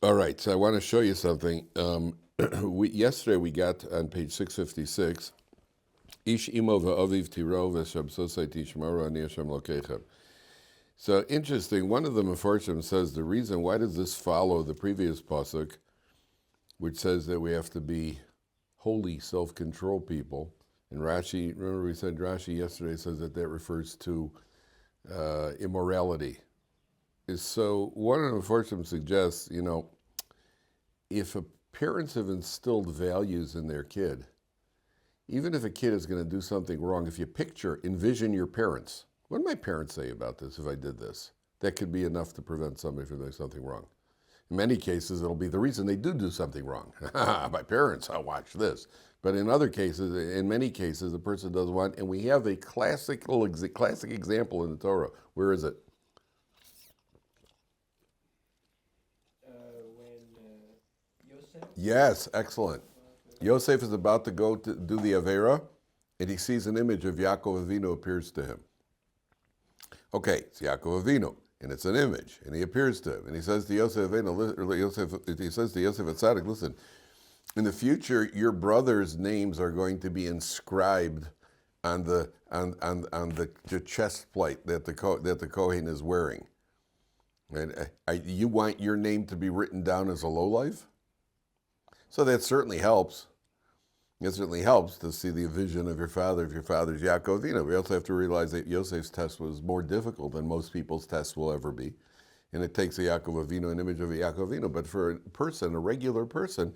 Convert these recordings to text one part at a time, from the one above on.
All right, so I want to show you something. Yesterday we got on page 656, Ish imo v'aviv tiro v'shem sosai tishmaru ani Hashem lokechem. So interesting, one of the Mefarshim says the reason, why does this follow the previous pasuk, which says that we have to be holy, self-controlled people. And Rashi, remember we said Rashi yesterday says that refers to immorality. So one of the Mefarshim suggests, if parents have instilled values in their kid, even if a kid is going to do something wrong, if you envision your parents. What do my parents say about this if I did this? That could be enough to prevent somebody from doing something wrong. In many cases, it'll be the reason they do something wrong. My parents, I'll watch this. But in many cases, the person does want, and we have a classic example in the Torah. Where is it? Yes, excellent. Yosef is about to go to do the Avera, and he sees an image of Yaakov Avinu appears to him. Okay, it's Yaakov Avinu, and it's an image, and he appears to him, and he says to Yosef Avinu, he says to Yosef Atzadik, listen, in the future, your brothers' names are going to be inscribed on the chest plate that the Kohen is wearing. And you want your name to be written down as a lowlife? So that certainly helps. It certainly helps to see the vision of your father, if your father's Yaakov Avinu. We also have to realize that Yosef's test was more difficult than most people's tests will ever be. And it takes a Yaakov Avinu, an image of a Yaakov Avinu. But for a person, a regular person,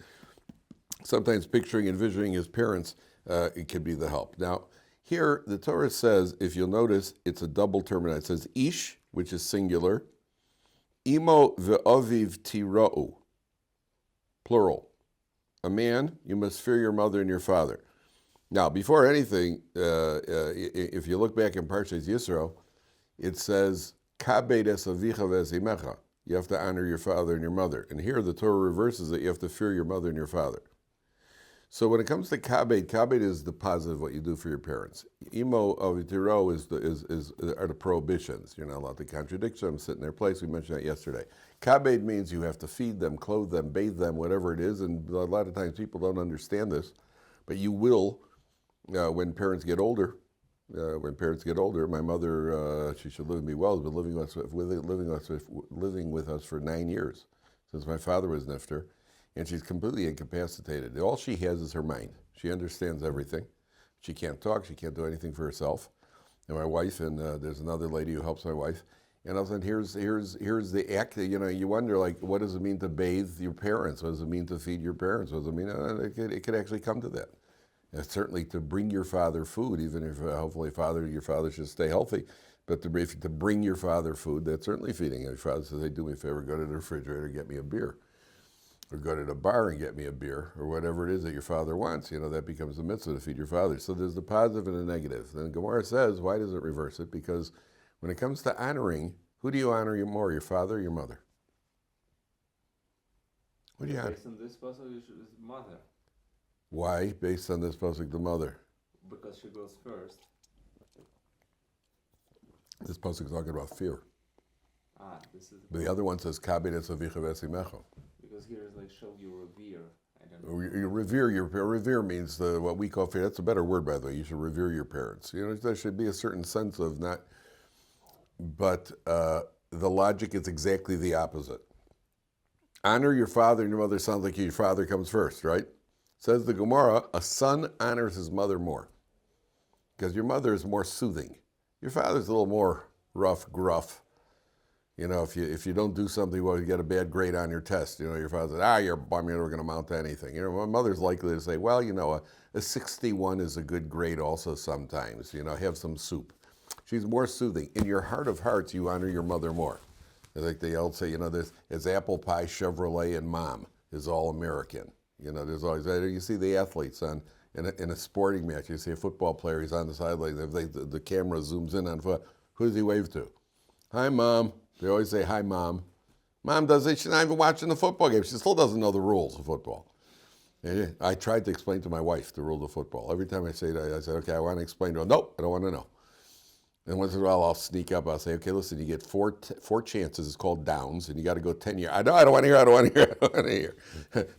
sometimes picturing and envisioning his parents, it could be the help. Now, here, the Torah says, if you'll notice, it's a double terminator. It says ish, which is singular, imo ve'aviv tira'u, plural. A man, you must fear your mother and your father. Now, before anything, if you look back in Parsha Yisro, it says, kabed es avicha ve'esimecha. You have to honor your father and your mother. And here the Torah reverses it. You have to fear your mother and your father. So when it comes to kabed is the positive, what you do for your parents. Imo avitiro are the prohibitions. You're not allowed to contradict them, sit in their place. We mentioned that yesterday. Kabed means you have to feed them, clothe them, bathe them, whatever it is. And a lot of times people don't understand this, but you will when parents get older. My mother, she should live with me well, has been living with us for 9 years, since my father was nifter. And she's completely incapacitated. All she has is her mind. She understands everything. She can't talk. She can't do anything for herself. And my wife, and there's another lady who helps my wife. And all of a sudden, here's the act. You wonder, like, what does it mean to bathe your parents? What does it mean to feed your parents? What does it mean? It could actually come to that. And certainly to bring your father food, even if hopefully your father should stay healthy. But to bring your father food, that's certainly feeding. Your father says, hey, do me a favor, go to the refrigerator and get me a beer. Or go to the bar and get me a beer, or whatever it is that your father wants. That becomes the mitzvah to feed your father. So there's the positive and the negative. Then Gemara says, why does it reverse it? Because when it comes to honoring, who do you honor more, your father or your mother? What do you honor? Based on this pasuk, it's mother. Why, based on this pasuk, the mother? Because she goes first. This pasuk is talking about fear. This is. But the other one says, kabed es avicha ve'esimecha. Because here is like show you revere. I don't know. You revere means what we call fear. That's a better word, by the way. You should revere your parents. There should be a certain sense of not, but the logic is exactly the opposite. Honor your father and your mother sounds like your father comes first, right? Says the Gemara, a son honors his mother more because your mother is more soothing. Your father's a little more rough, gruff. If you don't do something well, you get a bad grade on your test. Your father says, you're a bum, you're never going to amount to anything. My mother's likely to say, well, a 61 is a good grade also sometimes. Have some soup. She's more soothing. In your heart of hearts, you honor your mother more. Like they all say, it's apple pie, Chevrolet, and mom is all American. There's always, you see the athletes in a sporting match. You see a football player, he's on the sideline. The camera zooms in on foot. Who does he wave to? Hi, Mom. They always say, hi, Mom. Mom does it. She's not even watching the football game. She still doesn't know the rules of football. And I tried to explain to my wife the rules of football. Every time I say that, I said, okay, I want to explain to her. Nope, I don't want to know. And once in a while, I'll sneak up. I'll say, okay, listen, you get four chances. It's called downs, and you got to go 10 years. I don't want to hear. I don't want to hear. I don't want to hear.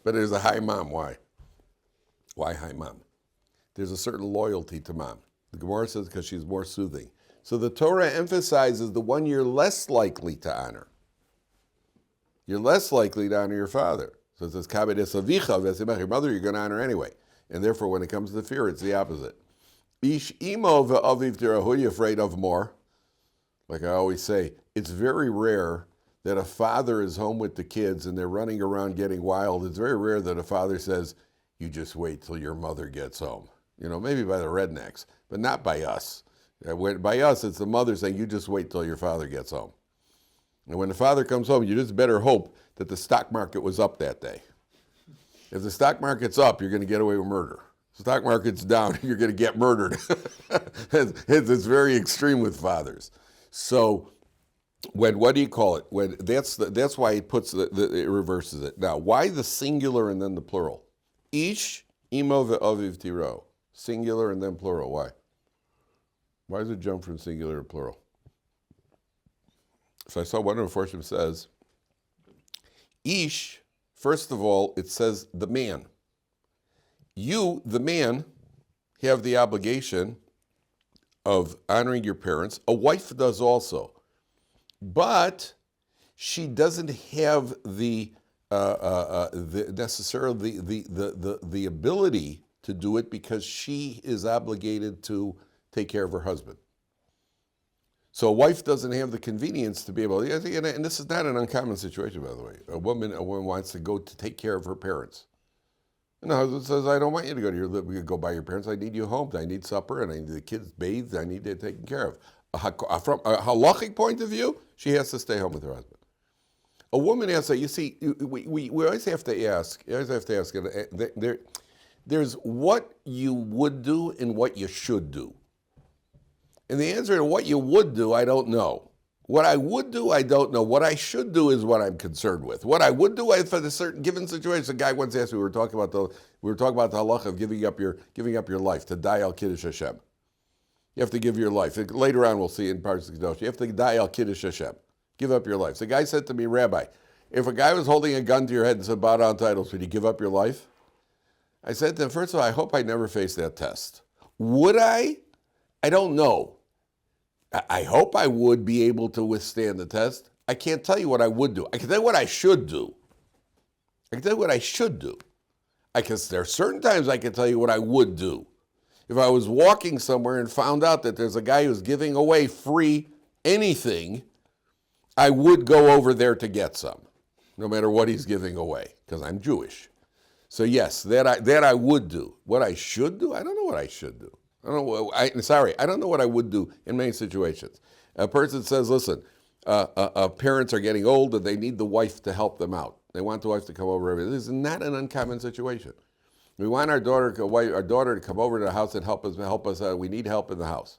But there's a high mom. Why? Why high mom? There's a certain loyalty to mom. The Gemara says because she's more soothing. So the Torah emphasizes the one you're less likely to honor. You're less likely to honor your father. So it says, your mother you're going to honor anyway. And therefore, when it comes to fear, it's the opposite. Ish imo v'aviv tira, who are you afraid of more? Like I always say, it's very rare that a father is home with the kids and they're running around getting wild. It's very rare that a father says, you just wait till your mother gets home. You know, maybe by the rednecks, but not by us. By us, it's the mother saying, you just wait till your father gets home. And when the father comes home, you just better hope that the stock market was up that day. If the stock market's up, you're going to get away with murder. Stock market's down, you're going to get murdered. It's very extreme with fathers. So, what do you call it? That's why it puts it reverses it. Now, why the singular and then the plural? Ish imo ve'aviv tiro. Singular and then plural. Why? Why does it jump from singular to plural? So I saw one of the Forshim says, Ish, first of all, it says the man. You, the man, have the obligation of honoring your parents. A wife does also. But she doesn't have necessarily the ability to do it because she is obligated to take care of her husband. So a wife doesn't have the convenience to be able to, and this is not an uncommon situation, by the way. A woman wants to go to take care of her parents. And the husband says, I don't want you to go by your parents. I need you home. I need supper, and I need the kids bathed. I need it taken care of. From a halachic point of view, she has to stay home with her husband. A woman has to, you see, we always have to ask, there's what you would do and what you should do. And the answer to what you would do, I don't know. What I would do, I don't know. What I should do is what I'm concerned with. What I would do for the certain given situation. A guy once asked me, we were talking about the halacha of giving up your life to die al kiddush Hashem. You have to give your life. Later on, we'll see in Parsha Kedoshim. You have to die al kiddush Hashem. Give up your life. So the guy said to me, Rabbi, if a guy was holding a gun to your head and said, bow down to idols, would you give up your life? I said to him, first of all, I hope I never face that test. Would I? I don't know. I hope I would be able to withstand the test. I can't tell you what I would do. I can tell you what I should do. There are certain times I can tell you what I would do. If I was walking somewhere and found out that there's a guy who's giving away free anything, I would go over there to get some, no matter what he's giving away, because I'm Jewish. So yes, that I would do. What I should do? I don't know what I should do. I don't know what I would do in many situations. A person says, listen, parents are getting old and they need the wife to help them out. They want the wife to come over. This is not an uncommon situation. We want our daughter to come over to the house and help us. We need help in the house.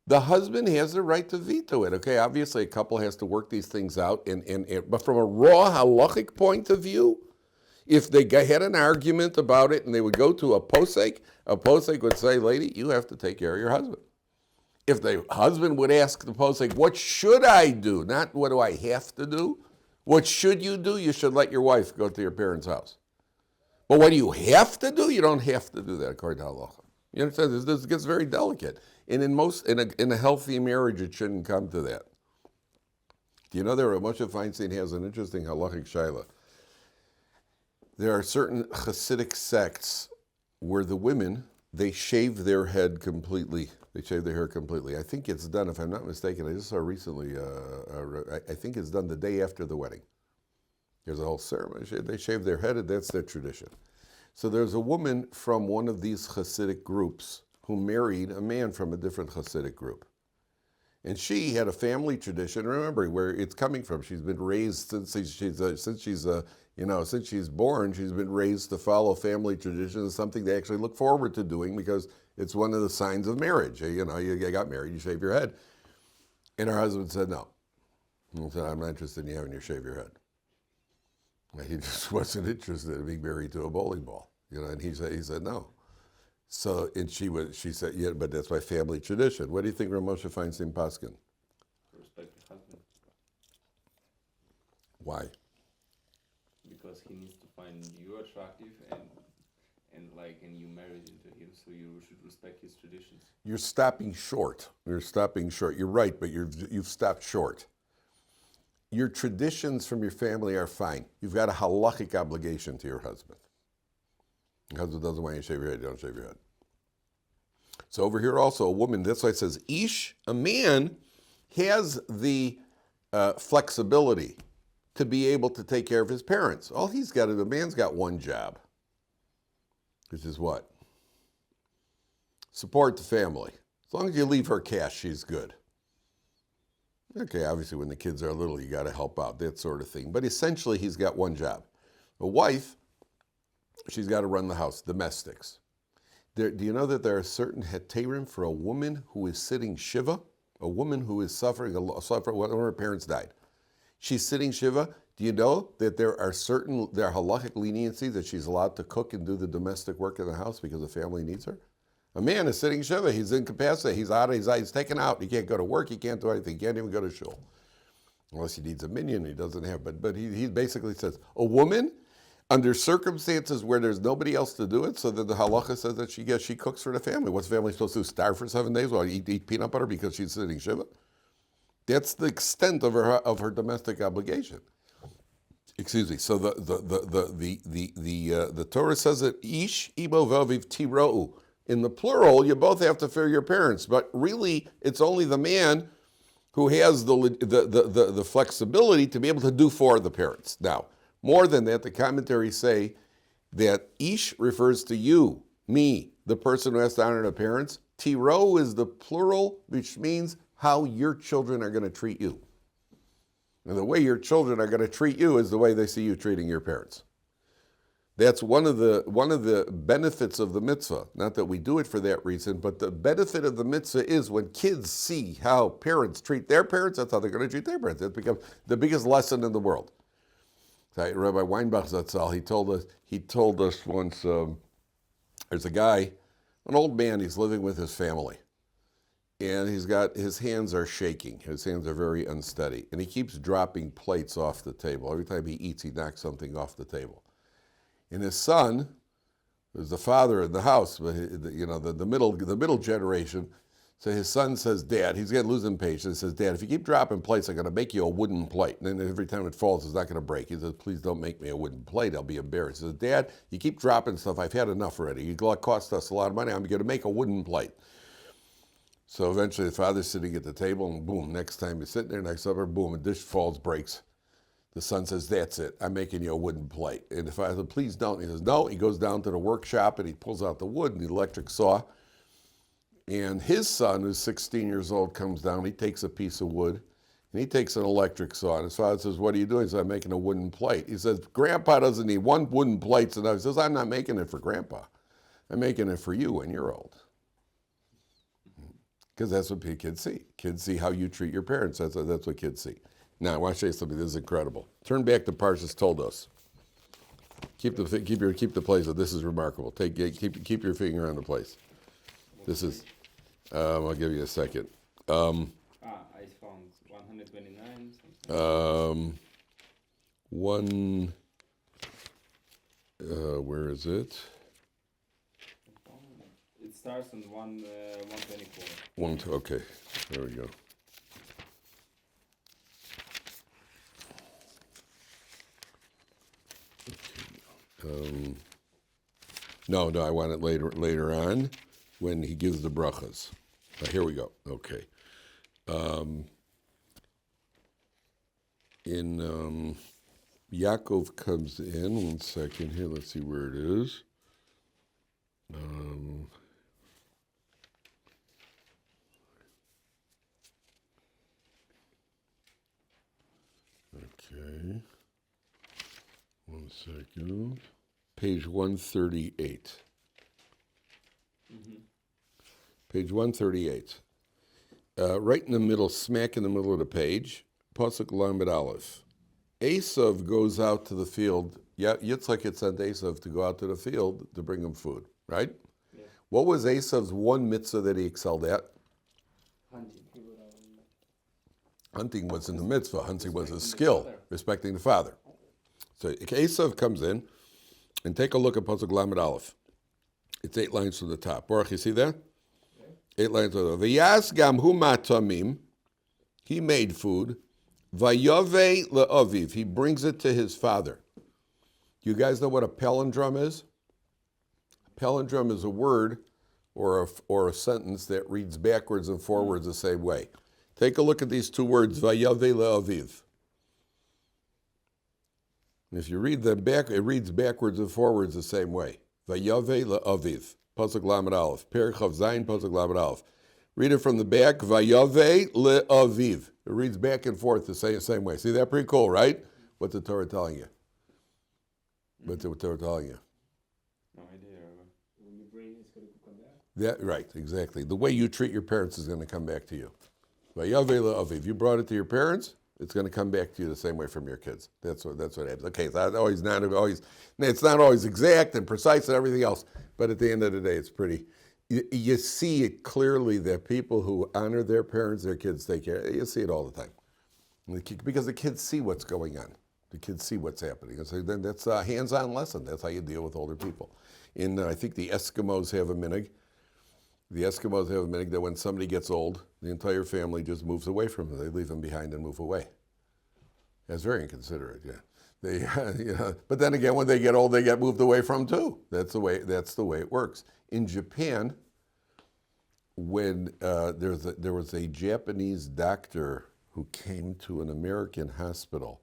The husband has the right to veto it. Okay, obviously a couple has to work these things out. But from a raw halachic point of view, if they had an argument about it and they would go to a posek would say, lady, you have to take care of your husband. If the husband would ask the posek, what should I do? Not what do I have to do? What should you do? You should let your wife go to your parents' house. But what do you have to do? You don't have to do that according to halacha. You understand? This gets very delicate. And in a healthy marriage, it shouldn't come to that. Do you know that Moshe Feinstein has an interesting halachic shaila? There are certain Hasidic sects where the women, they shave their head completely. They shave their hair completely. I think it's done, if I'm not mistaken, I just saw recently, I think it's done the day after the wedding. There's a whole ceremony. They shave their head, and that's their tradition. So there's a woman from one of these Hasidic groups who married a man from a different Hasidic group. And she had a family tradition. Remember where it's coming from. She's been raised since she's born. She's been raised to follow family traditions. Something they actually look forward to doing because it's one of the signs of marriage. You got married, you shave your head. And her husband said no. He said, I'm not interested in you having you shave your head. And he just wasn't interested in being married to a bowling ball. And he said no. So, and she said, yeah, but that's my family tradition. What do you think Rav Moshe Feinstein Paskin? Respect your husband. Why? Because he needs to find you attractive and you married into him, so you should respect his traditions. You're stopping short. You're stopping short. You're right, but you've stopped short. Your traditions from your family are fine. You've got a halachic obligation to your husband. Your husband doesn't want you to shave your head, you don't shave your head. So over here also, a woman, that's why it says, Ish, a man, has the flexibility to be able to take care of his parents. All he's got is, a man's got one job, which is what? Support the family. As long as you leave her cash, she's good. Okay, obviously when the kids are little, you got to help out, that sort of thing. But essentially, he's got one job. A wife, she's got to run the house, domestics. Do you know that there are certain heterim for a woman who is sitting shiva? A woman who is suffering one of her parents died. She's sitting shiva. Do you know that there are halachic leniencies that she's allowed to cook and do the domestic work in the house because the family needs her? A man is sitting shiva. He's incapacitated. He's out. He's taken out. He can't go to work. He can't do anything. He can't even go to shul. Unless he needs a minion. He doesn't have. But he basically says, a woman, under circumstances where there's nobody else to do it, so that the halacha says that she cooks for the family. What's the family supposed to do? Starve for 7 days while eat peanut butter because she's sitting shiva? That's the extent of her domestic obligation. Excuse me. So the Torah says that ish imo v'aviv tirou. In the plural, you both have to fear your parents, but really, it's only the man who has the flexibility to be able to do for the parents. Now, more than that, the commentaries say that ish refers to you, me, the person who has to honor the parents. Tiro is the plural, which means how your children are going to treat you. And the way your children are going to treat you is the way they see you treating your parents. That's one of the benefits of the mitzvah. Not that we do it for that reason, but the benefit of the mitzvah is when kids see how parents treat their parents, that's how they're going to treat their parents. That becomes the biggest lesson in the world. Rabbi Weinbach Zatzal, he told us once, there's a guy, an old man, he's living with his family. And his hands are shaking. His hands are very unsteady. And he keeps dropping plates off the table. Every time he eats, he knocks something off the table. And his son, who's the father in the house, but the middle generation, so his son says, Dad, he's losing patience, says, Dad, if you keep dropping plates, I'm going to make you a wooden plate. And then every time it falls, it's not going to break. He says, please don't make me a wooden plate. I'll be embarrassed. He says, Dad, you keep dropping stuff. I've had enough already. You cost us a lot of money. I'm going to make a wooden plate. So eventually the father's sitting at the table, and boom, next time he's sitting there, next supper, boom, a dish falls, breaks. The son says, that's it. I'm making you a wooden plate. And the father said, please don't. He says, no. He goes down to the workshop, and he pulls out the wood and the electric saw. And his son, who's 16 years old, comes down. He takes a piece of wood, and he takes an electric saw. And his father says, what are you doing? He says, I'm making a wooden plate. He says, Grandpa doesn't need one wooden plate. So he says, I'm not making it for Grandpa. I'm making it for you when you're old. Because that's what kids see. Kids see how you treat your parents. That's what kids see. Now, I want to show you something. This is incredible. Turn back to Parsha's told us. Keep the place. This is remarkable. Keep your finger on the place. This is. I'll give you a second. I found 129. Where is it? It starts on 124. Okay, there we go. No, I want it later on when he gives the brachas. Here we go. Okay. Yaakov comes in. 1 second here. Let's see where it is. Okay. 1 second. Page 138. Mm-hmm. Page 138. Right in the middle, smack in the middle of the page, Pasuk Lamed Aleph. Esav goes out to the field. Yitzchak had sent Esav to go out to the field to bring him food, right? Yeah. What was Esav's one mitzvah that he excelled at? Hunting. Hunting wasn't a mitzvah. Hunting was a skill, respecting the father. So Esav comes in, and take a look at Pasuk Lamed Aleph. It's 8 lines from the top. Baruch, you see that? Okay. 8 lines from the top. V'yas gam hu matamim. He made food. Vayove le'aviv. He brings it to his father. You guys know what a palindrome is? A palindrome is a word or a sentence that reads backwards and forwards the same way. Take a look at these 2 words, Vayave le'aviv. If you read them back, it reads backwards and forwards the same way. Vayave le'aviv. Pasuk Lamed Aleph. Perich Chav Zayin, Pasuk Lamed Aleph. Read it from the back. Vayave le'aviv. It reads back and forth the same way. See that? Pretty cool, right? What's the Torah telling you? What's the Torah telling you? No idea. When you bring it's going to come back. That, right, exactly. The way you treat your parents is going to come back to you. Vayave le'aviv. You brought it to your parents, it's going to come back to you the same way from your kids. That's what happens. Okay, it's not always exact and precise and everything else, but at the end of the day, it's pretty. You see it clearly that people who honor their parents, their kids take care. You see it all the time, because the kids see what's going on. The kids see what's happening. So then that's a hands-on lesson. That's how you deal with older people. I think the Eskimos have a minhag. The Eskimos have a minhag that when somebody gets old, the entire family just moves away from them. They leave them behind and move away. That's very inconsiderate, yeah. But then again, when they get old, they get moved away from too. That's the way it works. In Japan, when there was a Japanese doctor who came to an American hospital,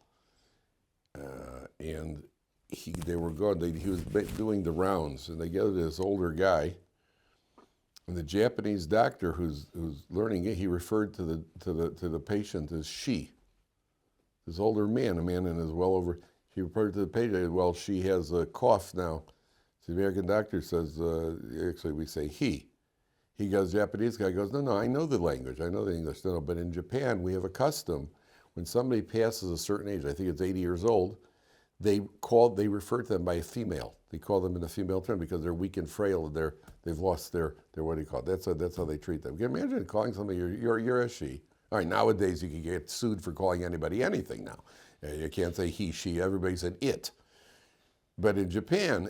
and he was doing the rounds, and they gathered this older guy. And the Japanese doctor who's learning it, he referred to the patient as she. This older man, a man in his he referred to the patient, well, she has a cough now. So the American doctor says, actually we say he. He goes, Japanese guy goes, no, I know the language, I know the English. No, but in Japan, we have a custom. When somebody passes a certain age, I think it's 80 years old, they refer to them by a female. They call them in a female term because they're weak and frail and they've lost their what do you call it? That's how they treat them. Can you imagine calling somebody you're a she? All right, nowadays you can get sued for calling anybody anything now. You can't say he, she, everybody said it. But in Japan,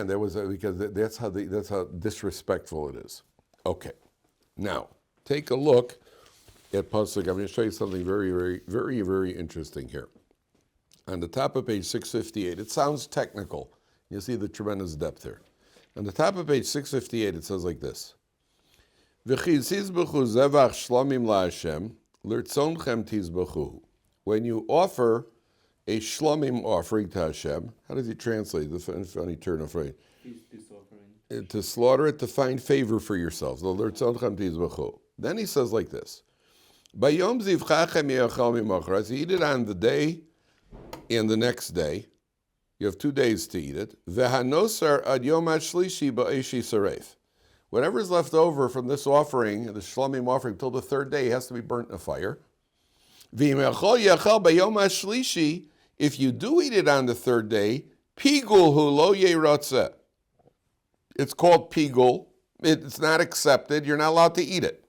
there was because that's how disrespectful it is. Okay, now take a look at Pasuk. I'm going to show you something very, very, very, very interesting here. On the top of page 658, it sounds technical. You see the tremendous depth here. On the top of page 658, it says like this. When you offer a shlomim offering to Hashem, how does he translate the funny turn of phrase? To slaughter it to find favor for yourselves. Then he says like this. As you eat it on the day and the next day, you have 2 days to eat it. Whatever is left over from this offering, the shlomim offering, till the 3rd day, has to be burnt in a fire. If you do eat it on the 3rd day, pigul hu lo yerotzeh. It's called pigul. It's not accepted. You're not allowed to eat it.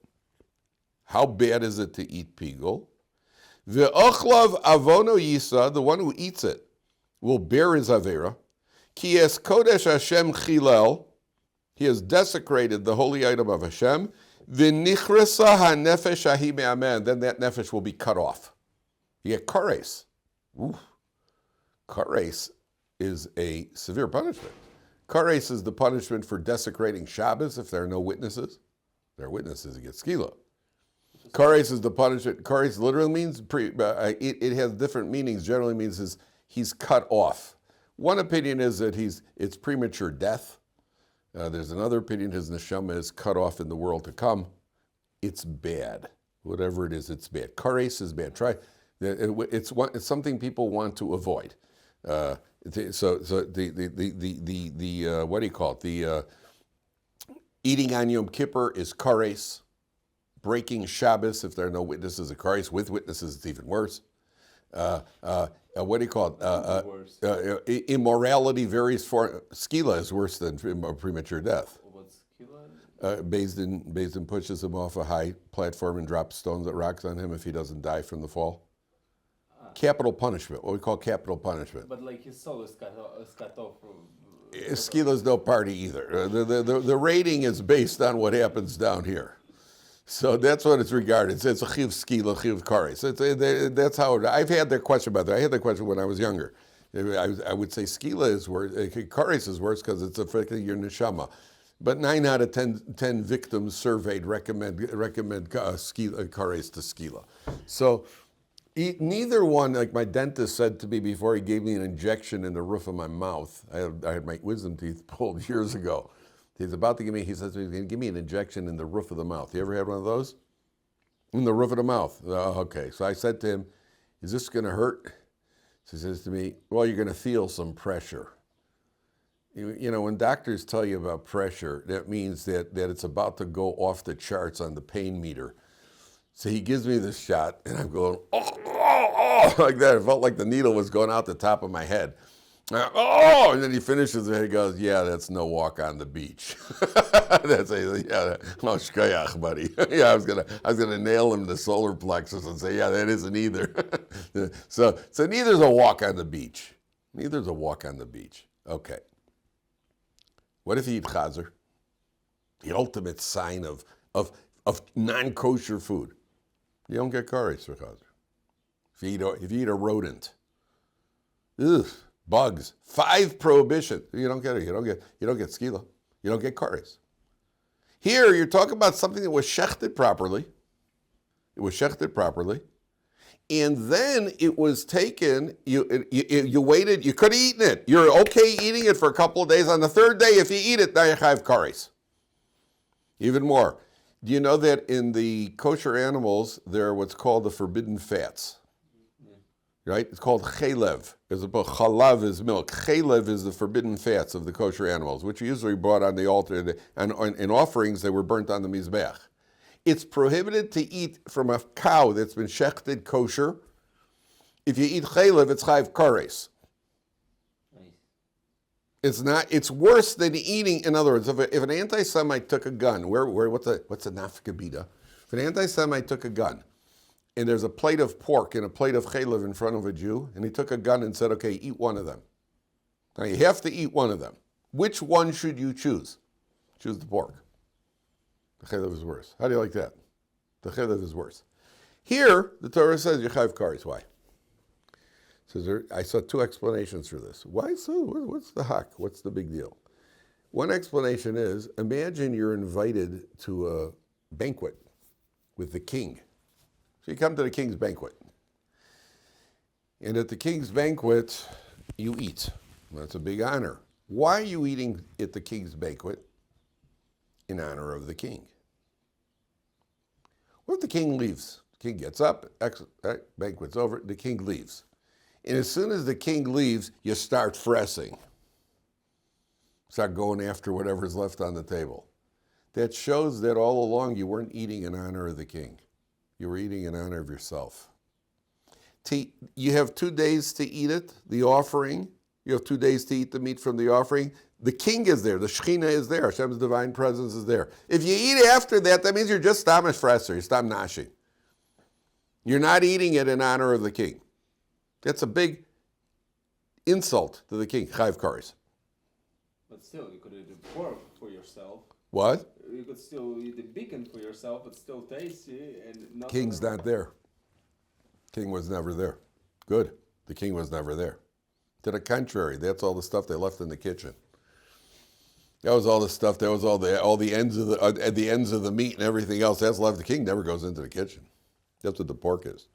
How bad is it to eat pigul? Ve'ochlav avono yisa, the one who eats it, will bear his avera. Ki es kodesh Hashem chilel, he has desecrated the holy item of Hashem. V'nichresa hanefesh ahi me'amen, then that nefesh will be cut off. You get kares. Kares is a severe punishment. Kares is the punishment for desecrating Shabbos if there are no witnesses. If there are witnesses, you get skila. Kares is the punishment. Kares literally means, it has different meanings. Generally means he's cut off. One opinion is that it's premature death. There's another opinion, his neshama is cut off in the world to come. It's bad. Whatever it is, it's bad. Kares is bad. It's something people want to avoid. So the what do you call it? The eating on Yom Kippur is kares. Breaking Shabbos, if there are no witnesses, is kares. With witnesses, it's even worse. What do you call it? Immorality varies for skila is worse than premature death. What's skila? Bezdin pushes him off a high platform and drops stones at rocks on him if he doesn't die from the fall. Capital punishment, what we call capital punishment. But like his soul is cut off. Skila's no party either. The rating is based on what happens down here. So that's what it's regarded. It's a chiv skila, chiv kares. That's how I've had that question about that. I had that question when I was younger. I would say skila is worse, kares is worse because it's affecting your neshama. But 9 out of 10 victims surveyed recommend skila, kares to skila. So neither one, like my dentist said to me before he gave me an injection in the roof of my mouth. I had my wisdom teeth pulled years ago. He's about to give me, he says, he's going to give me an injection in the roof of the mouth. You ever had one of those? In the roof of the mouth. Oh, okay. So I said to him, is this going to hurt? So he says to me, well, you're going to feel some pressure. You know, when doctors tell you about pressure, that means that it's about to go off the charts on the pain meter. So he gives me this shot, and I'm going, oh, like that. It felt like the needle was going out the top of my head. Oh, and then he finishes it. He goes, "Yeah, that's no walk on the beach." That's shkoyach, buddy. Yeah, I was gonna nail him the solar plexus and say, "Yeah, that isn't either." so neither's a walk on the beach. Neither's a walk on the beach. Okay. What if you eat chazer? The ultimate sign of non-kosher food. You don't get kares for chazer. If you eat a rodent, ugh. Bugs, 5 prohibitions. You don't get it. You don't get skila. You don't get kares. Here you're talking about something that was shechted properly. It was shechted properly, and then it was taken. You waited. You could have eaten it. You're okay eating it for a couple of days. On the 3rd day, if you eat it, now you have kares. Even more. Do you know that in the kosher animals there are what's called the forbidden fats? Right? It's called chalev. As opposed chalav is milk. Chalev is the forbidden fats of the kosher animals, which are usually brought on the altar, and in offerings they were burnt on the mizbech. It's prohibited to eat from a cow that's been shechted kosher. If you eat chalev, it's chayv kares. It's worse than eating. In other words, if an anti-Semite took a gun, what's a nafka bida? If an anti-Semite took a gun, and there's a plate of pork and a plate of chalev in front of a Jew, and he took a gun and said, okay, eat one of them. Now you have to eat one of them. Which one should you choose? Choose the pork. The chalev is worse. How do you like that? The chalev is worse. Here, the Torah says, Yechav kares. Why? So I saw 2 explanations for this. Why so? What's the hack? What's the big deal? One explanation is, imagine you're invited to a banquet with the king. So you come to the king's banquet. And at the king's banquet, you eat. That's a big honor. Why are you eating at the king's banquet? In honor of the king. What if the king leaves? The king gets up, banquet's over, the king leaves. And as soon as the king leaves, you start fressing. Start going after whatever's left on the table. That shows that all along you weren't eating in honor of the king. You were eating in honor of yourself. You have 2 days to eat it, the offering. You have 2 days to eat the meat from the offering. The king is there. The Shekhinah is there. Hashem's divine presence is there. If you eat after that, that means you're just stamish fresser. You're stam nashing. You're not eating it in honor of the king. That's a big insult to the king. Chayv kares. But still, you could eat the pork for yourself. What? You could still eat the bacon for yourself. It's still tasty and not. King's not there. King was never there. Good. The king was never there. To the contrary, that's all the stuff they left in the kitchen. That was all the stuff. That was all the ends of the ends of the meat and everything else. That's left. The king never goes into the kitchen. That's what the pork is.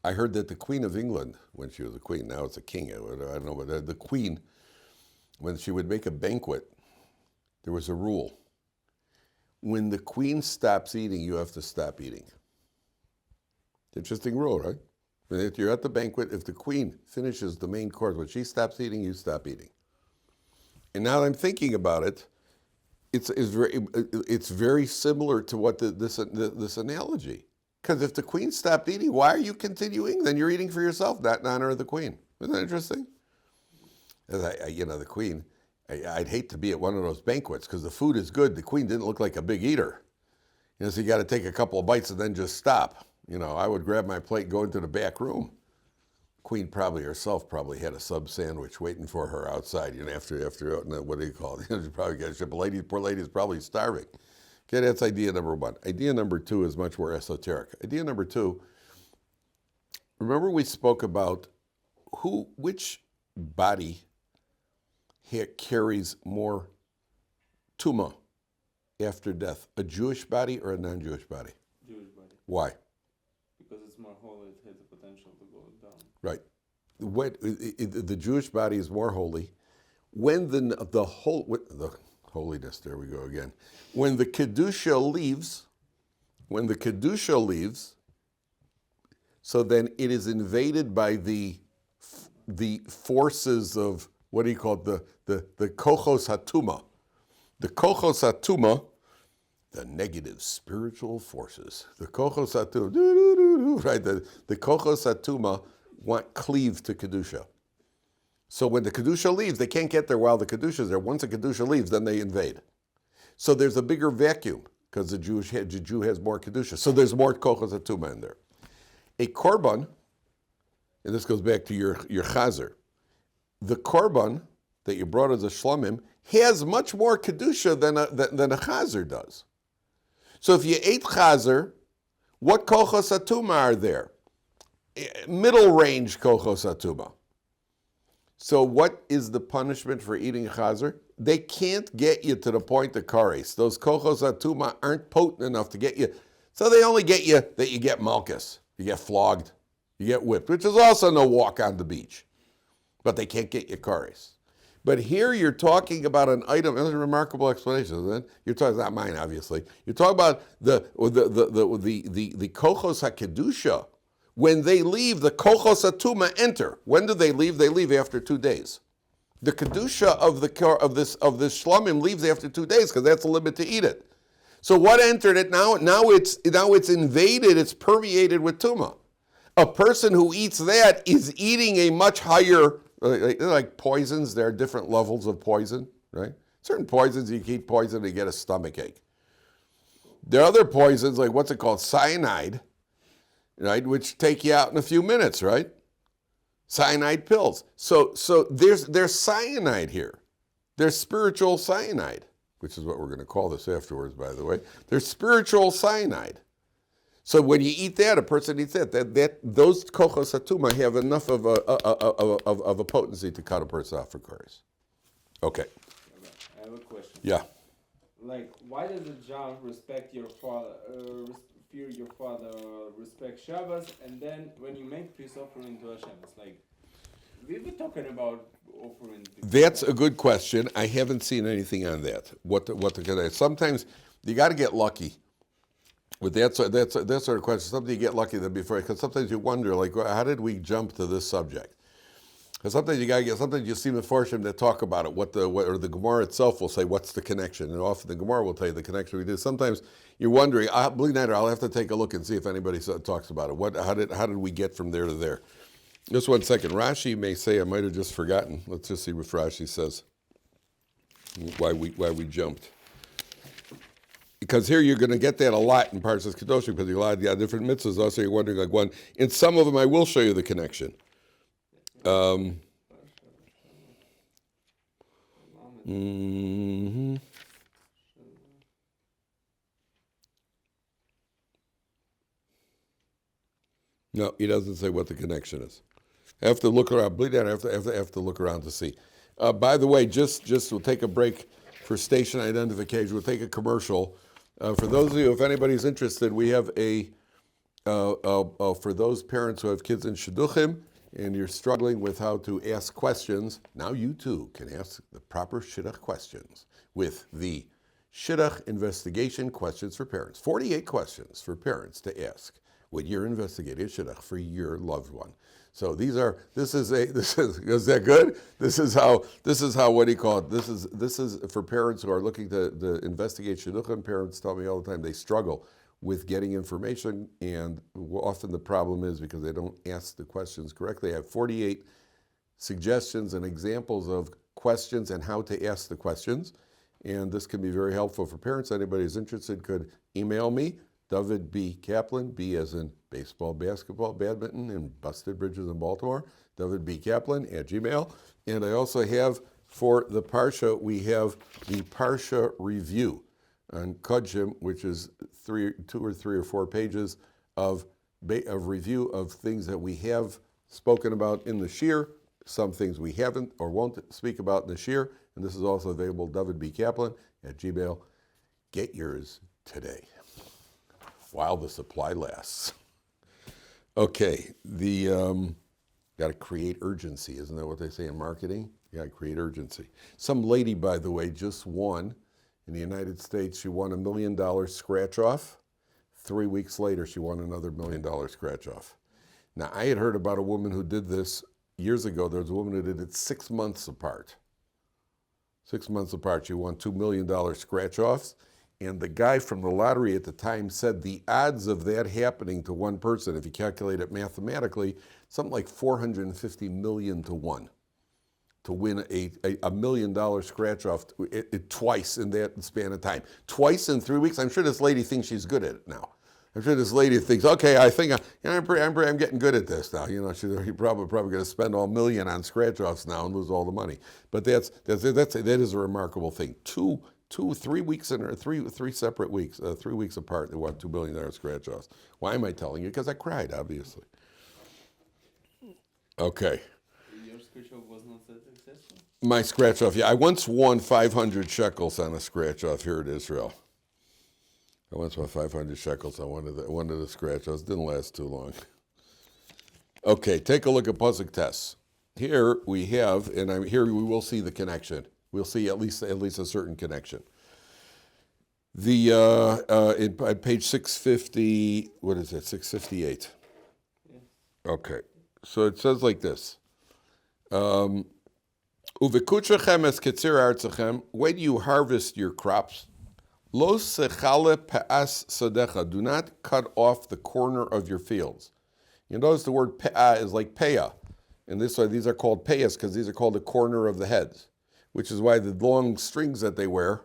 I heard that the Queen of England, when she was a queen, now it's a king. I don't know, but the Queen, when she would make a banquet, there was a rule. When the Queen stops eating, you have to stop eating. Interesting rule, right? If you're at the banquet, if the Queen finishes the main course, when she stops eating, you stop eating. And now that I'm thinking about it, it's very similar to what this analogy. Because if the Queen stopped eating, why are you continuing? Then you're eating for yourself, not in honor of the Queen. Isn't that interesting? The Queen, I'd hate to be at one of those banquets because the food is good. The queen didn't look like a big eater. So you got to take a couple of bites and then just stop. I would grab my plate and go into the back room. Queen probably herself had a sub sandwich waiting for her outside. After what do you call it? She probably got a ship. Poor lady is probably starving. Okay, that's idea number one. Idea number two is much more esoteric. Idea number two. Remember we spoke about which body carries more tuma after death, a Jewish body or a non-Jewish body? Jewish body. Why? Because it's more holy, it has the potential to go down. Right. The Jewish body is more holy. When the holiness, there we go again. When the Kedusha leaves, so then it is invaded by the forces of, what do you call it, the kochos hatuma. The kochos hatuma, the negative spiritual forces. The kochos hatuma, right? The kochos hatuma want cleave to Kedusha. So when the Kedusha leaves, they can't get there while the Kedusha is there. Once the Kedusha leaves, then they invade. So there's a bigger vacuum because the Jew has more Kedusha. So there's more kochos hatuma in there. A korban, and this goes back to your chazer, the korban that you brought as a shlomim has much more kedusha than a chazer does. So if you ate chazer, what kochos hatuma are there? Middle range kochos hatuma. So what is the punishment for eating chazer? They can't get you to the point of kares. Those kochos hatuma aren't potent enough to get you. So they only get you that you get malchus, you get flogged, you get whipped, which is also no walk on the beach. But they can't get you kares. But here you're talking about an item. That's a remarkable explanation, isn't it? You're talking, not mine, obviously. You're talking about the kochos hakedusha. When they leave, the kochos hatuma enter. When do they leave? They leave after 2 days. The kedusha of this shlomim leaves after 2 days because that's the limit to eat it. So what entered it now? Now it's invaded. It's permeated with tuma. A person who eats that is eating a much higher, like poisons. There are different levels of poison, right? Certain poisons, you can eat poison and you get a stomachache. There are other poisons, like what's it called, cyanide, right, which take you out in a few minutes, right? Cyanide pills. So there's cyanide here. There's spiritual cyanide, which is what we're going to call this afterwards, by the way. There's spiritual cyanide. So when you eat that, a person eats that those kochos hatuma have enough of a potency to cut a person off for kares. Okay. I have a question. Yeah. Like, why does a Jew respect your father, fear your father, respect Shabbos, and then when you make peace offering to Hashem, it's like, we've been talking about offering. That's a good question. I haven't seen anything on that. Sometimes you got to get lucky. With that sort of question, something you get lucky than before, because sometimes you wonder, like, how did we jump to this subject? Because sometimes you see Meforshim that talk about it, or the Gemara itself will say, what's the connection? And often the Gemara will tell you the connection we did. Sometimes you're wondering, I'll have to take a look and see if anybody talks about it. How did we get from there to there? Just 1 second. Rashi may say, I might have just forgotten. Let's just see what Rashi says, why we jumped. Because here you're going to get that a lot in Parsha Kedoshim, because you have a lot of different mitzvahs. Also, you're wondering, like, one. In some of them, I will show you the connection. No, he doesn't say what the connection is. I have to look around. Bleed out. I have to look around to see. By the way, just we'll take a break for station identification. We'll take a commercial. For those of you, if anybody's interested, we have for those parents who have kids in Shidduchim and you're struggling with how to ask questions, now you too can ask the proper Shidduch questions with the Shidduch investigation questions for parents. 48 questions for parents to ask when you're investigating Shidduch for your loved one. So is that good? This is how, what do you call it? This is for parents who are looking to investigate Shidduchim. Parents tell me all the time they struggle with getting information, and often the problem is because they don't ask the questions correctly. I have 48 suggestions and examples of questions and how to ask the questions. And this can be very helpful for parents. Anybody who's interested could email me, Dovid B. Kaplan, B as in baseball, basketball, badminton, and busted bridges in Baltimore, Dovid B. Kaplan @gmail. And I also have, for the Parsha, we have the Parsha review on Kedoshim, which is 2 or 3 or 4 pages of review of things that we have spoken about in the Shir, some things we haven't or won't speak about in the Shir, and this is also available, Dovid B. Kaplan @gmail. Get yours today, while the supply lasts. Okay, got to create urgency, isn't that what they say in marketing? You got to create urgency. Some lady, by the way, just won in the United States. She won $1 million scratch off. 3 weeks later, she won another $1 million scratch off. Now, I had heard about a woman who did this years ago. There was a woman who did it 6 months apart. 6 months apart, she won $2 million scratch offs. And the guy from the lottery at the time said the odds of that happening to one person, if you calculate it mathematically, something like 450 million to 1 to win a $1 million scratch off twice in that span of time. Twice in 3 weeks. I'm sure this lady thinks she's good at it now. I'm sure this lady thinks, okay, I think I'm getting good at this now. You know, she's probably going to spend all $1 million on scratch offs now and lose all the money. But that is a remarkable thing. 3 weeks in, or three separate weeks, 3 weeks apart, they won $2 billion scratch offs. Why am I telling you? Because I cried, obviously. Okay. Your scratch off was not that successful? My scratch off, yeah. I once won 500 shekels on a scratch off here in Israel. I once won 500 shekels on one of the scratch offs. Didn't last too long. Okay, take a look at Pasuk Tes. Here we have, and here we will see the connection. We'll see at least a certain connection. On page 650, what is it? 658. Yes. Okay, so it says like this. Uvekutrachem es ketzir artzachem. When you harvest your crops, lo sechale pe'as sadecha. Do not cut off the corner of your fields. You notice the word pe'ah is like peah. And these are called pe'as because these are called the corner of the heads, which is why the long strings that they wear,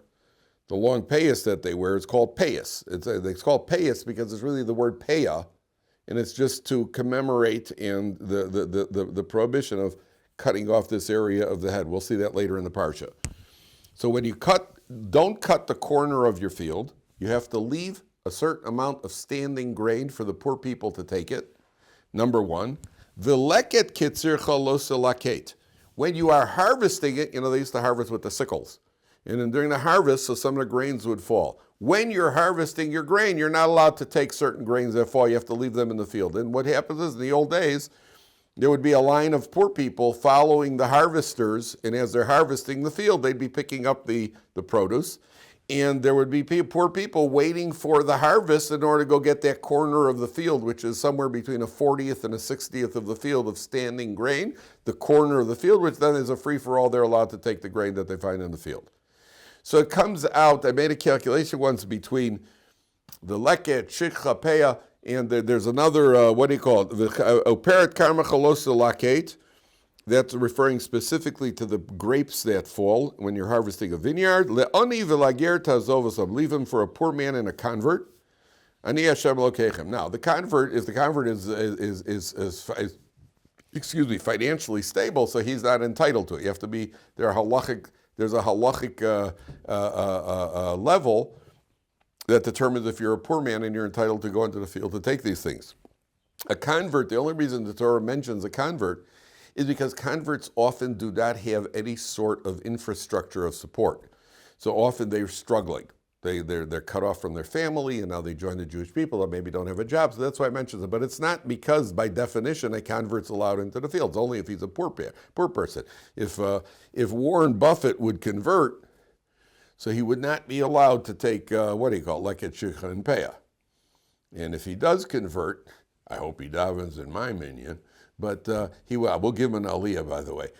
the long payas that they wear, is called payas. It's called payas because it's really the word paya, and it's just to commemorate and the prohibition of cutting off this area of the head. We'll see that later in the Parsha. So when you don't cut the corner of your field. You have to leave a certain amount of standing grain for the poor people to take it. Number one. V'leket kitzircha lo selaket. When you are harvesting it, they used to harvest with the sickles. And then during the harvest, so some of the grains would fall. When you're harvesting your grain, you're not allowed to take certain grains that fall. You have to leave them in the field. And what happens is, in the old days, there would be a line of poor people following the harvesters, and as they're harvesting the field, they'd be picking up the produce. And there would be poor people waiting for the harvest in order to go get that corner of the field, which is somewhere between a 40th and a 60th of the field of standing grain, the corner of the field, which then is a free-for-all. They're allowed to take the grain that they find in the field. So it comes out, I made a calculation once between the leket, shikha, peah, and there's another, what do you call it? Operet karma chalos laket. That's referring specifically to the grapes that fall when you're harvesting a vineyard. Le'ani v'lager tazovasam. Leave him for a poor man and a convert. Ani Hashem lokechem. Now, the convert is financially stable, so he's not entitled to it. You have to be, there's a halachic level that determines if you're a poor man and you're entitled to go into the field to take these things. A convert, the only reason the Torah mentions a convert is because converts often do not have any sort of infrastructure of support. So often they're struggling. They're cut off from their family, and now they join the Jewish people that maybe don't have a job. So that's why I mentioned it. But it's not because, by definition, a convert's allowed into the fields, only if he's a poor person. If Warren Buffett would convert, so he would not be allowed to take, leket, shikha, and peah. And if he does convert, I hope he davens in my minyan, but he will. We'll give him an aliyah, by the way.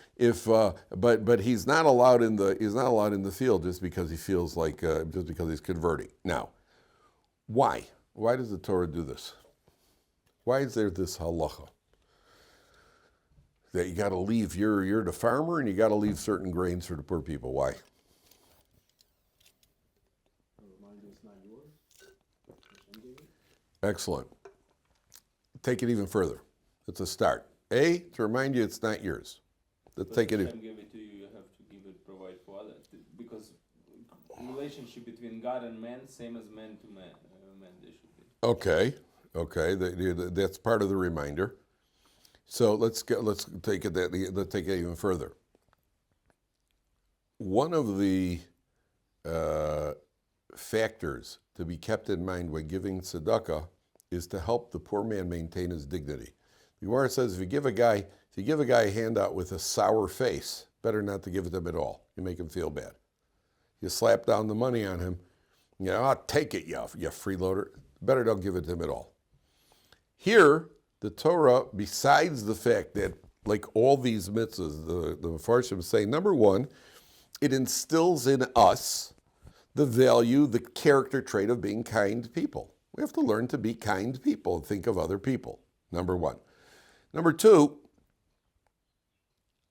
But he's not allowed in the field just because he feels like just because he's converting. Now, why? Why does the Torah do this? Why is there this halacha? that you got to leave. You're the farmer, and you got to leave certain grains for the poor people. Why? Remind you it's not yours. Hashem gave it. Excellent. Take it even further. It's a start. A, to remind you it's not yours. Let's take it. Hashem give it to you. You have to give it, provide for others, because relationship between God and man, same as man to man. Man, they should be. Okay. That's part of the reminder. So let's take it even further. One of the factors to be kept in mind when giving tzedakah is to help the poor man maintain his dignity. The Gemara says if you give a guy a handout with a sour face, better not to give it to him at all. You make him feel bad. You slap down the money on him, I'll take it, you freeloader. Better don't give it to him at all. Here, the Torah, besides the fact that, like all these mitzvahs, the Mefarshim say, number one, it instills in us the value, the character trait of being kind people. We have to learn to be kind people and think of other people, number one. Number two,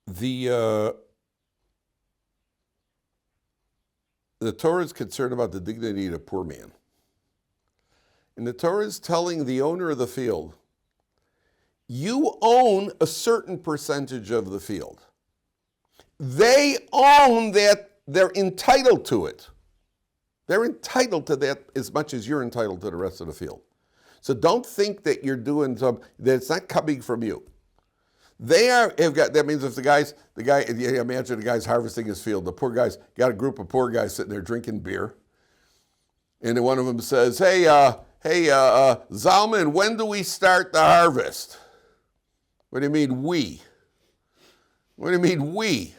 the Torah is concerned about the dignity of the poor man. And the Torah is telling the owner of the field, you own a certain percentage of the field. They own that, they're entitled to it. They're entitled to that as much as you're entitled to the rest of the field. So don't think that you're doing that it's not coming from you. That means if imagine the guy's harvesting his field, the poor guy's got a group of poor guys sitting there drinking beer. And then one of them says, hey, Zalman, when do we start the harvest? What do you mean we? What do you mean we?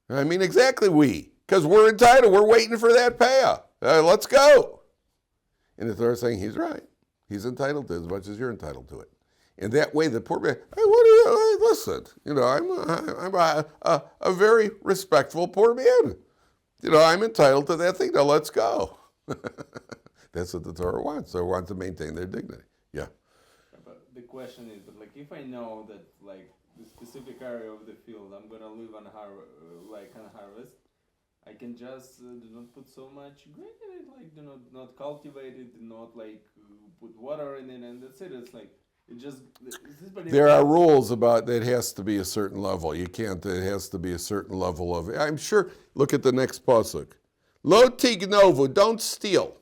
I mean exactly we, because we're entitled. We're waiting for that payout. Let's go. And the Torah is saying he's right. He's entitled to it as much as you're entitled to it. And that way the poor man, listen, I'm a very respectful poor man. I'm entitled to that thing. Now let's go. That's what the Torah wants. They want to maintain their dignity. Yeah. But the question is, if I know that the specific area of the field I'm gonna live on harvest, I can just do not put so much grain in it, do not cultivate it, not put water in it, and that's it. It's there are rules about that. It has to be a certain level. You can't. It has to be a certain level of. I'm sure. Look at the next pasuk. Lo tignovu, don't steal.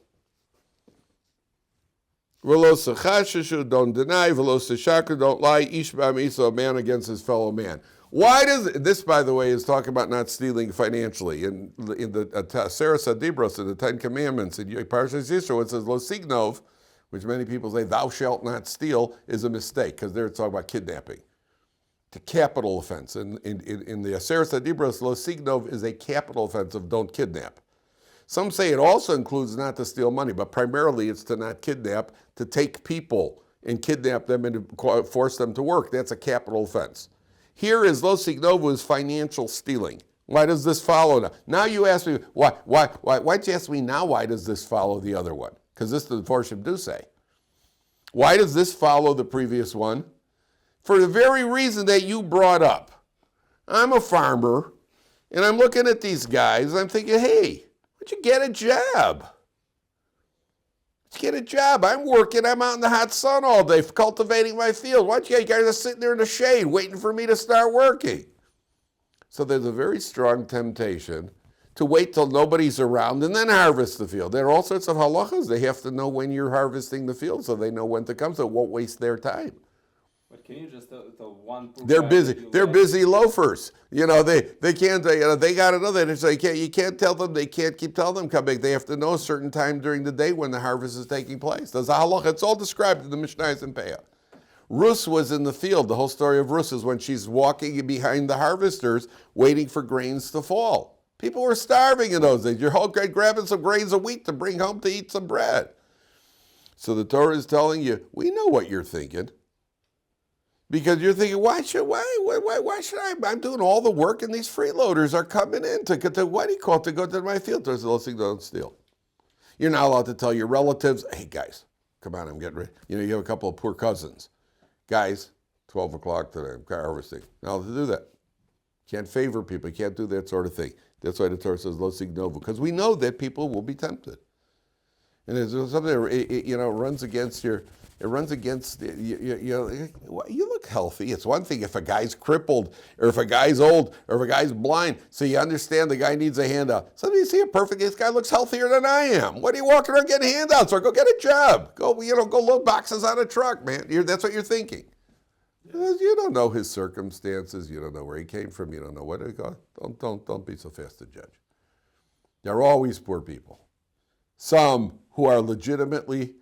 V'lo sechasheshu, don't deny. V'lo sechakru, don't lie. Ish ba'miso, a man against his fellow man. Why does this? By the way, is talking about not stealing financially. In the Seres Adibros, in the Ten Commandments, in Parsha Yisro, it says Lo signov, which many people say thou shalt not steal, is a mistake because they're talking about kidnapping. It's a capital offense. In the Seres Adibros, Lo signov is a capital offense of don't kidnap. Some say it also includes not to steal money, but primarily it's to not kidnap, to take people and kidnap them and to force them to work. That's a capital offense. Here is Lo signovu is financial stealing. Why does this follow now? Now you ask me, why'd you ask me now why does this follow the other one? Because this the Mefarshim do say. Why does this follow the previous one? For the very reason that you brought up. I'm a farmer, and I'm looking at these guys, and I'm thinking, hey, why don't you get a job? Let's get a job. I'm working. I'm out in the hot sun all day cultivating my field. Why don't you guys are sitting there in the shade waiting for me to start working? So there's a very strong temptation to wait till nobody's around and then harvest the field. There are all sorts of halachas. They have to know when you're harvesting the field so they know when to come, so it won't waste their time. But can you just tell one? They're busy. They're busy loafers. They can't. They got another. So you can't tell them. They can't keep telling them come back. They have to know a certain time during the day when the harvest is taking place. There's a halacha. It's all described in the Mishnayos and Peah. Rus was in the field. The whole story of Rus is when she's walking behind the harvesters, waiting for grains to fall. People were starving in those days. You're grabbing some grains of wheat to bring home to eat some bread. So the Torah is telling you, we know what you're thinking. Because you're thinking, why should I? I'm doing all the work, and these freeloaders are coming in to go to my field. There's those things don't steal. You're not allowed to tell your relatives, hey guys, come on, I'm getting ready. You have a couple of poor cousins. Guys, 12 o'clock today, I'm car harvesting. Now, to do that, can't favor people, can't do that sort of thing. That's why the Torah says, lo signovu, because we know that people will be tempted. And there's something that, runs against you look healthy. It's one thing if a guy's crippled, or if a guy's old, or if a guy's blind, so you understand the guy needs a handout. Somebody see this guy looks healthier than I am. What are you walking around getting handouts? Or go get a job. Go load boxes on a truck, man. That's what you're thinking. You don't know his circumstances. You don't know where he came from. You don't know what he got. Don't be so fast to judge. There are always poor people. Some who are legitimately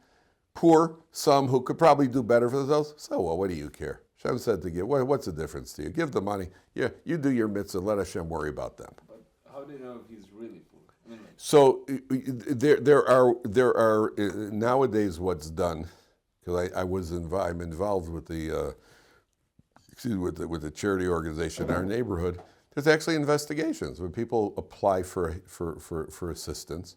poor, some who could probably do better for themselves. So what do you care? Hashem said to give. What's the difference to you? Give the money. Yeah, you do your mitzvah. Let Hashem worry about them. But how do you know if he's really poor? I mean, So there are nowadays what's done, because I'm involved with the with the charity organization in our neighborhood. There's actually investigations when people apply for assistance.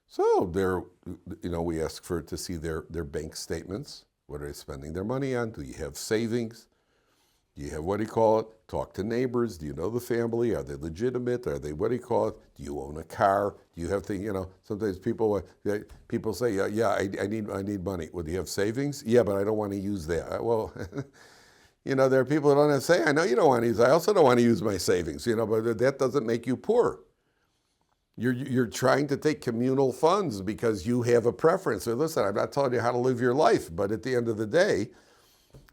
So we ask to see their bank statements. What are they spending their money on? Do you have savings? Do you have talk to neighbors? Do you know the family? Are they legitimate? Are they do you own a car? Do you have things? Sometimes people say, I need money. Well, do you have savings? Yeah, but I don't want to use that. Well, there are people that don't have to say, I know you don't want to use. I also don't want to use my savings. But that doesn't make you poor. You're trying to take communal funds because you have a preference. So listen, I'm not telling you how to live your life, but at the end of the day,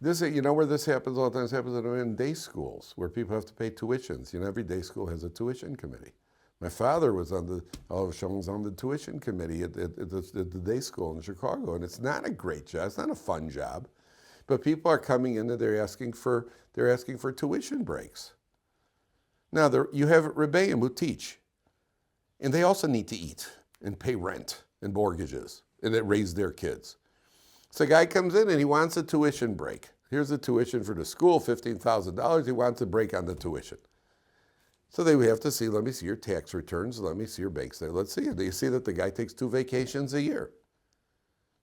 where this happens all the time. This happens in day schools where people have to pay tuitions. Every day school has a tuition committee. My father was on the tuition committee at the day school in Chicago, and it's not a great job. It's not a fun job, but people are coming in and they're asking for tuition breaks. Now you have Rebbeim who teach. And they also need to eat and pay rent and mortgages and raise their kids. So a guy comes in and he wants a tuition break. Here's the tuition for the school, $15,000. He wants a break on the tuition. So we have to see, let me see your tax returns. Let me see your bank statement. Let's see. Do you see that the guy takes 2 vacations a year?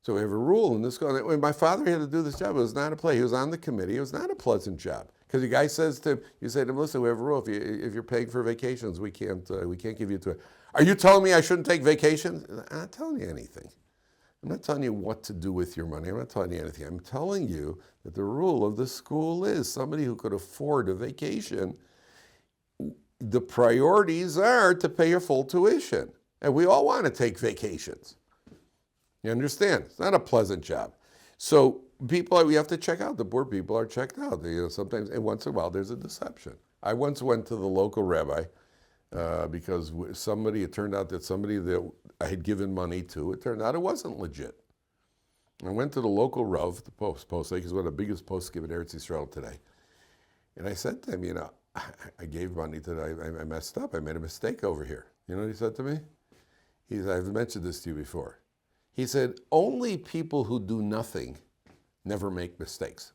So we have a rule in this. When my father had to do this job, it was not a play. He was on the committee. It was not a pleasant job. Because the guy says to him, you say to him, listen, we have a rule. If you're paying for vacations, we can't give you to. Are you telling me I shouldn't take vacations? I'm not telling you anything. I'm not telling you what to do with your money. I'm not telling you anything. I'm telling you that the rule of the school is somebody who could afford a vacation, the priorities are to pay your full tuition. And we all want to take vacations. You understand? It's not a pleasant job. So we have to check out. The poor people are checked out. Sometimes, and once in a while, there's a deception. I once went to the local rabbi because it turned out that somebody that I had given money to, it turned out it wasn't legit. I went to the local Rav, the post, he's one of the biggest posts given in Eretz Yisrael today. And I said to him, I gave money to, I messed up. I made a mistake over here. You know what he said to me? He said, I've mentioned this to you before. He said, only people who do nothing never make mistakes.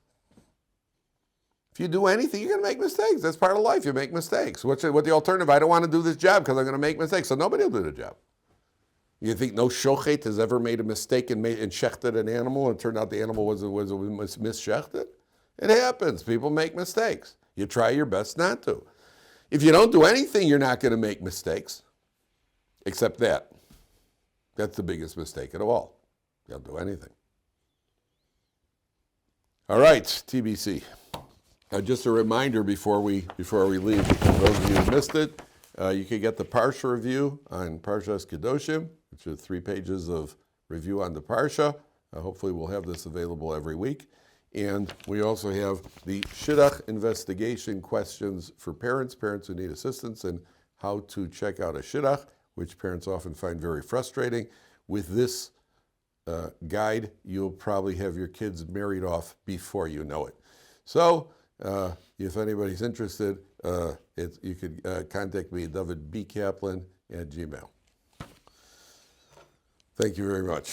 If you do anything, you're going to make mistakes. That's part of life. You make mistakes. What's the alternative? I don't want to do this job because I'm going to make mistakes. So nobody will do the job. You think no shochet has ever made a mistake and shechted an animal and it turned out the animal was mis-shechted? It happens. People make mistakes. You try your best not to. If you don't do anything, you're not going to make mistakes. Except that. That's the biggest mistake of all. You don't do anything. All right, TBC. Just a reminder before we leave, for those of you who missed it, you can get the Parsha review on Parsha's Kedoshim, which is 3 pages of review on the Parsha. Hopefully we'll have this available every week. And we also have the Shidduch investigation questions for parents who need assistance, and how to check out a Shidduch, which parents often find very frustrating. With this guide, you'll probably have your kids married off before you know it. So, if anybody's interested, you could contact me, Dovid B. Kaplan at Gmail. Thank you very much.